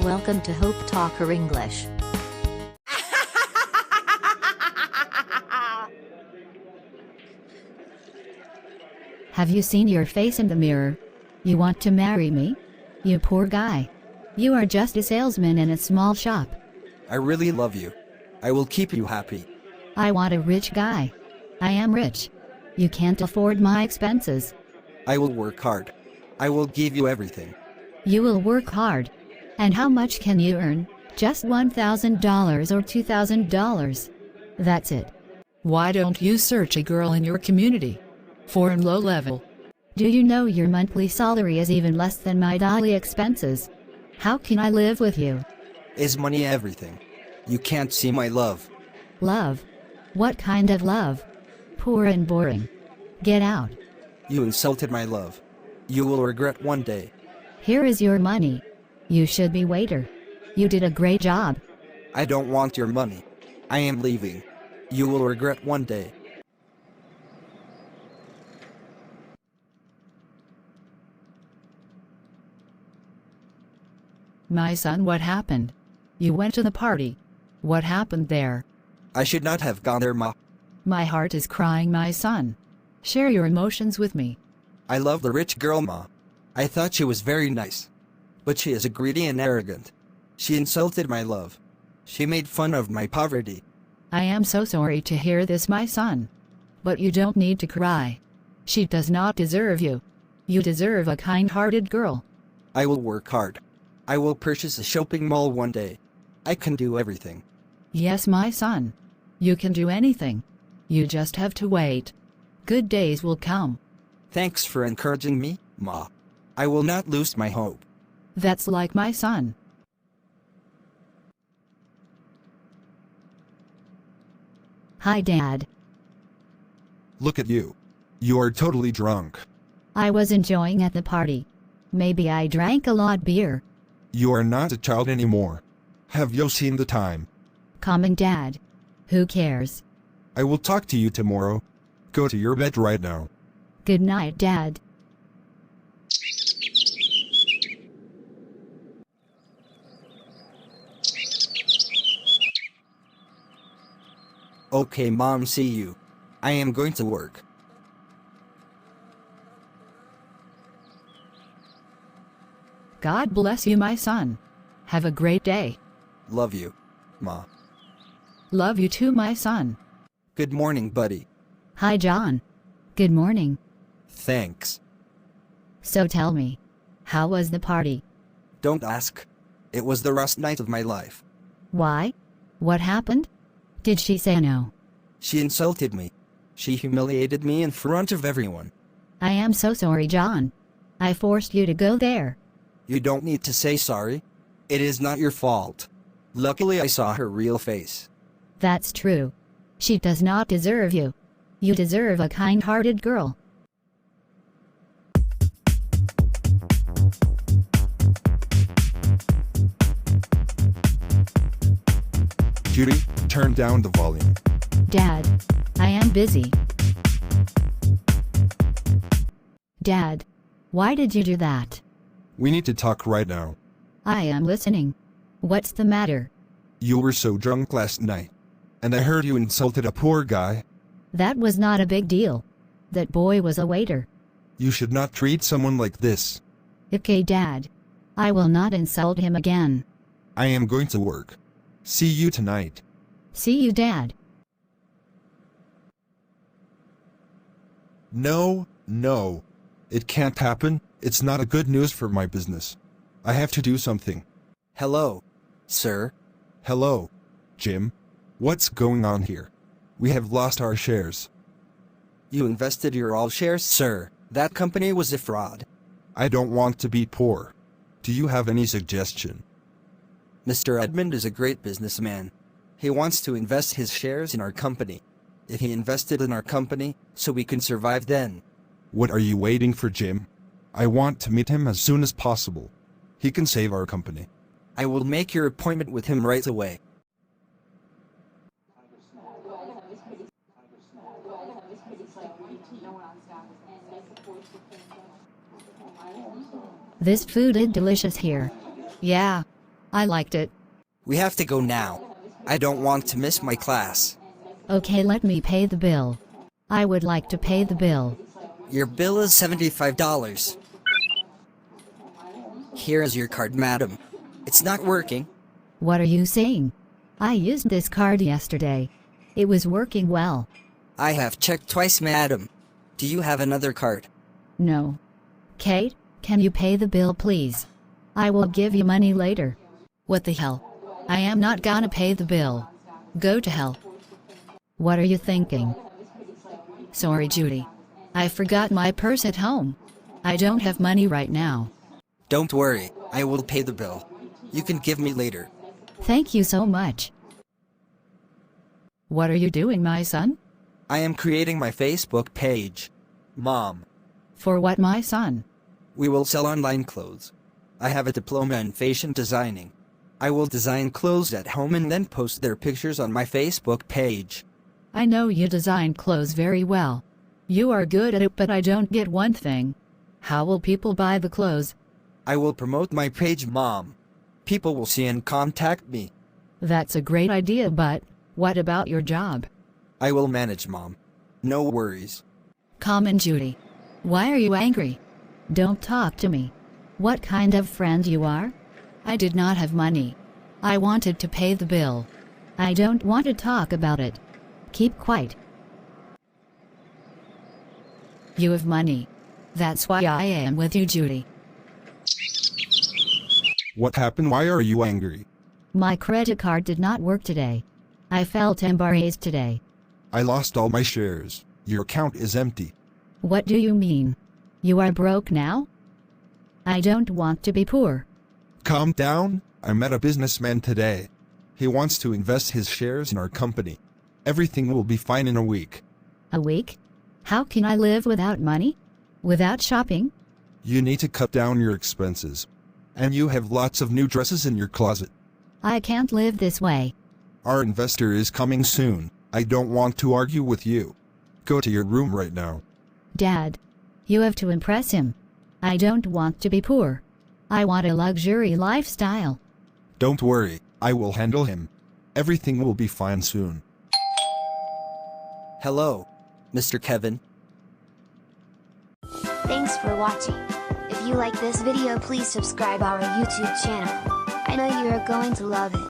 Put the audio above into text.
Welcome to Hope Talker English. Have you seen your face in the mirror? You want to marry me? You poor guy. You are just a salesman in a small shop. I really love you. I will keep you happy. I want a rich guy. I am rich. You can't afford my expenses. I will work hard. I will give you everything. You will work hard. And how much can you earn? Just $1,000 or $2,000. That's it. Why don't you search a girl in your community? For in low level. Do you know your monthly salary is even less than my daily expenses? How can I live with you? Is money everything? You can't see my love. Love? What kind of love? Poor and boring. Get out. You insulted my love. You will regret one day. Here is your money. You should be waiter. You did a great job. I don't want your money. I am leaving. You will regret one day. My son, what happened? You went to the party. What happened there? I should not have gone there, Ma. My heart is crying, my son. Share your emotions with me. I love the rich girl, Ma. I thought she was very nice. But she is greedy and arrogant. She insulted my love. She made fun of my poverty. I am so sorry to hear this, my son. But you don't need to cry. She does not deserve you. You deserve a kind-hearted girl. I will work hard. I will purchase a shopping mall one day. I can do everything. Yes, my son. You can do anything. You just have to wait. Good days will come. Thanks for encouraging me, Ma. I will not lose my hope. That's like my son. Hi, Dad. Look at you. You are totally drunk. I was enjoying at the party. Maybe I drank a lot beer. You are not a child anymore. Have you seen the time? Calming, Dad. Who cares? I will talk to you tomorrow. Go to your bed right now. Good night, Dad. Okay, Mom, see you. I am going to work. God bless you, my son. Have a great day. Love you, Ma. Love you too, my son. Good morning, buddy. Hi, John. Good morning. Thanks. So tell me, how was the party? Don't ask. It was the worst night of my life. Why? What happened? Did she say no? She insulted me. She humiliated me in front of everyone. I am so sorry, John. I forced you to go there. You don't need to say sorry. It is not your fault. Luckily, I saw her real face. That's true. She does not deserve you. You deserve a kind-hearted girl. Judy, turn down the volume. Dad, I am busy. Dad, why did you do that? We need to talk right now. I am listening. What's the matter? You were so drunk last night. And I heard you insulted a poor guy. That was not a big deal. That boy was a waiter. You should not treat someone like this. Okay, Dad. I will not insult him again. I am going to work. See you tonight. See you, Dad. No. It can't happen. It's not a good news for my business. I have to do something. Hello, sir. Hello, Jim. What's going on here? We have lost our shares. You invested your all shares, sir. That company was a fraud. I don't want to be poor. Do you have any suggestion? Mr. Edmund is a great businessman. He wants to invest his shares in our company. If he invested in our company, so we can survive then. What are you waiting for, Jim? I want to meet him as soon as possible. He can save our company. I will make your appointment with him right away. This food is delicious here. Yeah. I liked it. We have to go now. I don't want to miss my class. Okay, let me pay the bill. I would like to pay the bill. Your bill is $75. Here is your card, madam. It's not working. What are you saying? I used this card yesterday. It was working well. I have checked twice, madam. Do you have another card? No. Kate, can you pay the bill, please? I will give you money later. What the hell? I am not gonna pay the bill. Go to hell. What are you thinking? Sorry, Judy. I forgot my purse at home. I don't have money right now. Don't worry, I will pay the bill. You can give me later. Thank you so much. What are you doing, my son? I am creating my Facebook page. Mom, For what, my son? we will sell online clothes. I have a diploma in fashion designing. I will design clothes at home and then post their pictures on my Facebook page. I know you design clothes very well. You are good at it, but I don't get one thing. How will people buy the clothes? I will promote my page, Mom. People will see and contact me. That's a great idea, but what about your job? I will manage, Mom. No worries. Come in, Judy. Why are you angry? Don't talk to me. What kind of friend you are? I did not have money. I wanted to pay the bill. I don't want to talk about it. Keep quiet. You have money. That's why I am with you, Judy. What happened? Why are you angry? My credit card did not work today. I felt embarrassed today. I lost all my shares. Your account is empty. What do you mean? You are broke now? I don't want to be poor. Calm down. I met a businessman today. He wants to invest his shares in our company. Everything will be fine in a week. A week? How can I live without money? Without shopping? You need to cut down your expenses. And you have lots of new dresses in your closet. I can't live this way. Our investor is coming soon. I don't want to argue with you. Go to your room right now. Dad, you have to impress him. I don't want to be poor. I want a luxury lifestyle. Don't worry, I will handle him. Everything will be fine soon. Hello, Mr. Kevin. Thanks for watching. If you like this video, please subscribe our YouTube channel. I know you are going to love it.